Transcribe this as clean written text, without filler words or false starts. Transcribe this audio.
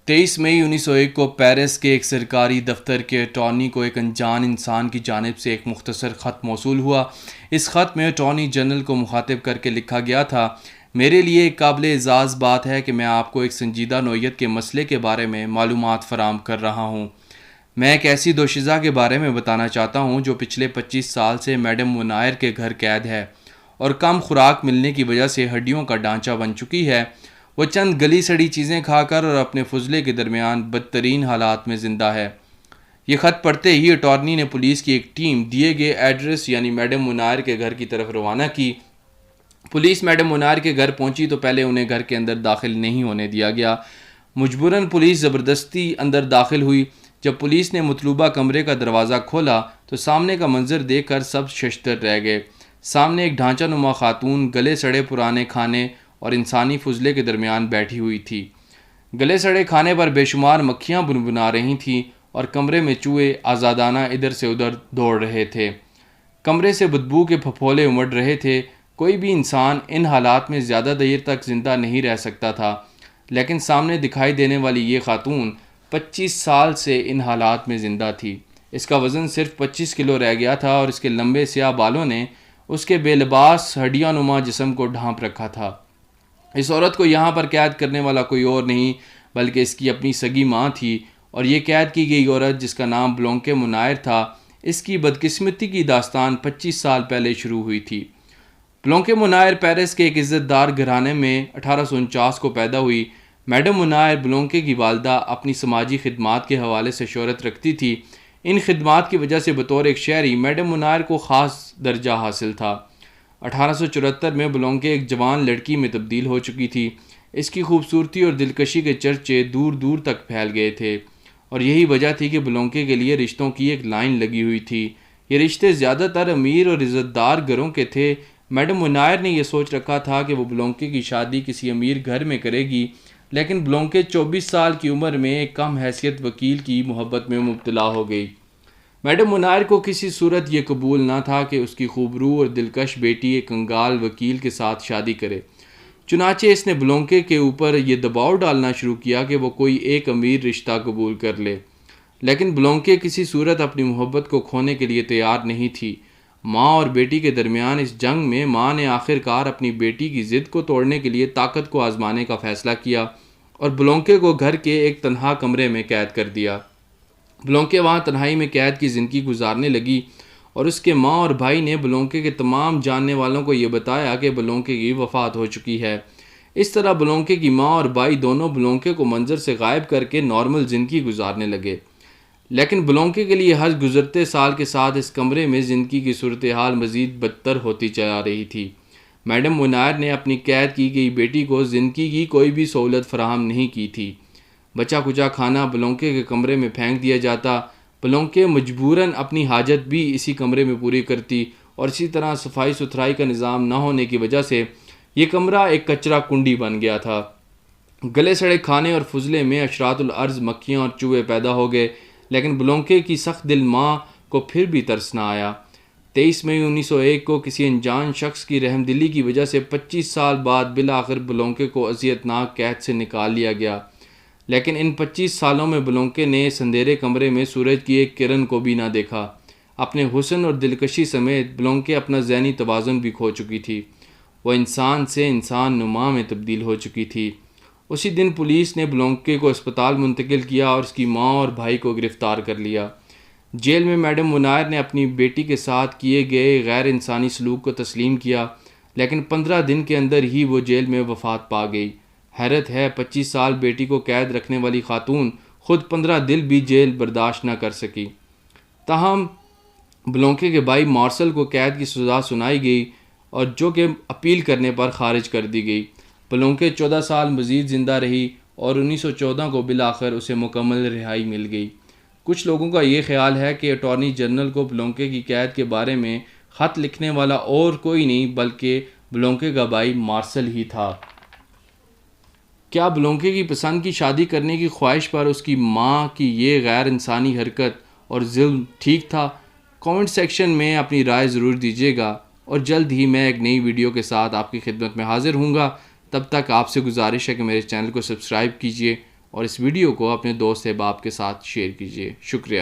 23 مئی 1901 کو پیرس کے ایک سرکاری دفتر کے اٹارنی کو ایک انجان انسان کی جانب سے ایک مختصر خط موصول ہوا۔ اس خط میں اٹارنی جنرل کو مخاطب کر کے لکھا گیا تھا: میرے لیے ایک قابل اعزاز بات ہے کہ میں آپ کو ایک سنجیدہ نوعیت کے مسئلے کے بارے میں معلومات فراہم کر رہا ہوں۔ میں ایک ایسی دوشیزہ کے بارے میں بتانا چاہتا ہوں جو پچھلے 25 سال سے میڈم منائر کے گھر قید ہے اور کم خوراک ملنے کی وجہ سے ہڈیوں کا ڈھانچہ بن چکی ہے۔ وہ چند گلی سڑی چیزیں کھا کر اور اپنے فضلے کے درمیان بدترین حالات میں زندہ ہے۔ یہ خط پڑھتے ہی اٹارنی نے پولیس کی ایک ٹیم دیے گئے ایڈریس یعنی میڈم منائر کے گھر کی طرف روانہ کی۔ پولیس میڈم منائر کے گھر پہنچی تو پہلے انہیں گھر کے اندر داخل نہیں ہونے دیا گیا۔ مجبوراً پولیس زبردستی اندر داخل ہوئی۔ جب پولیس نے مطلوبہ کمرے کا دروازہ کھولا تو سامنے کا منظر دیکھ کر سب ششدر رہ گئے۔ سامنے ایک ڈھانچہ نما خاتون گلے سڑے پرانے کھانے اور انسانی فضلے کے درمیان بیٹھی ہوئی تھی۔ گلے سڑے کھانے پر بے شمار مکھیاں بنبنا رہی تھیں اور کمرے میں چوہے آزادانہ ادھر سے ادھر دوڑ رہے تھے۔ کمرے سے بدبو کے پھپھولے امڑ رہے تھے۔ کوئی بھی انسان ان حالات میں زیادہ دیر تک زندہ نہیں رہ سکتا تھا، لیکن سامنے دکھائی دینے والی یہ خاتون 25 سال سے ان حالات میں زندہ تھی۔ اس کا وزن صرف 25 کلو رہ گیا تھا اور اس کے لمبے سیاہ بالوں نے اس کے بے لباس ہڈیاں نما جسم کو ڈھانپ رکھا تھا۔ اس عورت کو یہاں پر قید کرنے والا کوئی اور نہیں بلکہ اس کی اپنی سگی ماں تھی، اور یہ قید کی گئی عورت جس کا نام بلونکے منائر تھا، اس کی بدقسمتی کی داستان 25 سال پہلے شروع ہوئی تھی۔ بلونکے منائر پیرس کے ایک عزت دار گھرانے میں 1849 کو پیدا ہوئی۔ میڈم منائر بلونکے کی والدہ اپنی سماجی خدمات کے حوالے سے شہرت رکھتی تھی۔ ان خدمات کی وجہ سے بطور ایک شہری میڈم منائر کو خاص درجہ حاصل تھا۔ 1874 میں بلونکے ایک جوان لڑکی میں تبدیل ہو چکی تھی۔ اس کی خوبصورتی اور دلکشی کے چرچے دور دور تک پھیل گئے تھے، اور یہی وجہ تھی کہ بلونکے کے لیے رشتوں کی ایک لائن لگی ہوئی تھی۔ یہ رشتے زیادہ تر امیر اور عزت دار گھروں کے تھے۔ میڈم منائر نے یہ سوچ رکھا تھا کہ وہ بلونکے کی شادی کسی امیر گھر میں کرے گی، لیکن بلونکے 24 سال کی عمر میں ایک کم حیثیت وکیل کی محبت میں مبتلا ہو گئی۔ میڈم منائر کو کسی صورت یہ قبول نہ تھا کہ اس کی خوبرو اور دلکش بیٹی ایک کنگال وکیل کے ساتھ شادی کرے۔ چنانچہ اس نے بلونکے کے اوپر یہ دباؤ ڈالنا شروع کیا کہ وہ کوئی ایک امیر رشتہ قبول کر لے، لیکن بلونکے کسی صورت اپنی محبت کو کھونے کے لیے تیار نہیں تھی۔ ماں اور بیٹی کے درمیان اس جنگ میں ماں نے آخر کار اپنی بیٹی کی ضد کو توڑنے کے لیے طاقت کو آزمانے کا فیصلہ کیا اور بلونکے کو گھر کے ایک تنہا کمرے میں قید کر دیا۔ بلونکے وہاں تنہائی میں قید کی زندگی گزارنے لگی، اور اس کے ماں اور بھائی نے بلونکے کے تمام جاننے والوں کو یہ بتایا کہ بلونکے کی وفات ہو چکی ہے۔ اس طرح بلونکے کی ماں اور بھائی دونوں بلونکے کو منظر سے غائب کر کے نارمل زندگی گزارنے لگے، لیکن بلونکے کے لیے ہر گزرتے سال کے ساتھ اس کمرے میں زندگی کی صورتحال مزید بدتر ہوتی جا رہی تھی۔ میڈم منائر نے اپنی قید کی گئی بیٹی کو زندگی کی کوئی بھی سہولت فراہم نہیں کی تھی۔ بچا کچا کھانا بلونکے کے کمرے میں پھینک دیا جاتا۔ بلونکے مجبوراً اپنی حاجت بھی اسی کمرے میں پوری کرتی، اور اسی طرح صفائی ستھرائی کا نظام نہ ہونے کی وجہ سے یہ کمرہ ایک کچرا کنڈی بن گیا تھا۔ گلے سڑے کھانے اور فضلے میں اشراط الارض مکھیاں اور چوہے پیدا ہو گئے، لیکن بلونکے کی سخت دل ماں کو پھر بھی ترس نہ آیا۔ 23 مئی 1901 کو کسی انجان شخص کی رحم دلی کی وجہ سے 25 سال بعد بالآخر بلونکے کو اذیت ناک قید سے نکال لیا گیا، لیکن ان 25 سالوں میں بلونکے نے اس اندھیرے کمرے میں سورج کی ایک کرن کو بھی نہ دیکھا۔ اپنے حسن اور دلکشی سمیت بلونکے اپنا ذہنی توازن بھی کھو چکی تھی۔ وہ انسان سے انسان نما میں تبدیل ہو چکی تھی۔ اسی دن پولیس نے بلونکے کو اسپتال منتقل کیا اور اس کی ماں اور بھائی کو گرفتار کر لیا۔ جیل میں میڈم منائر نے اپنی بیٹی کے ساتھ کیے گئے غیر انسانی سلوک کو تسلیم کیا، لیکن 15 دن کے اندر ہی وہ جیل میں وفات پا گئی۔ حیرت ہے، 25 سال بیٹی کو قید رکھنے والی خاتون خود 15 دن بھی جیل برداشت نہ کر سکی۔ تاہم بلونکے کے بھائی مارسل کو قید کی سزا سنائی گئی، اور جو کہ اپیل کرنے پر خارج کر دی گئی۔ بلونکے 14 سال مزید زندہ رہی اور 1914 کو بالآخر اسے مکمل رہائی مل گئی۔ کچھ لوگوں کا یہ خیال ہے کہ اٹارنی جنرل کو بلونکے کی قید کے بارے میں خط لکھنے والا اور کوئی نہیں بلکہ بلونکے کا بھائی مارسل ہی تھا۔ کیا بلونکے کی پسند کی شادی کرنے کی خواہش پر اس کی ماں کی یہ غیر انسانی حرکت اور ظلم ٹھیک تھا؟ کامنٹ سیکشن میں اپنی رائے ضرور دیجیے گا، اور جلد ہی میں ایک نئی ویڈیو کے ساتھ آپ کی خدمت میں حاضر ہوں گا۔ تب تک آپ سے گزارش ہے کہ میرے چینل کو سبسکرائب کیجیے اور اس ویڈیو کو اپنے دوست احباب کے ساتھ شیئر کیجیے. شکریہ.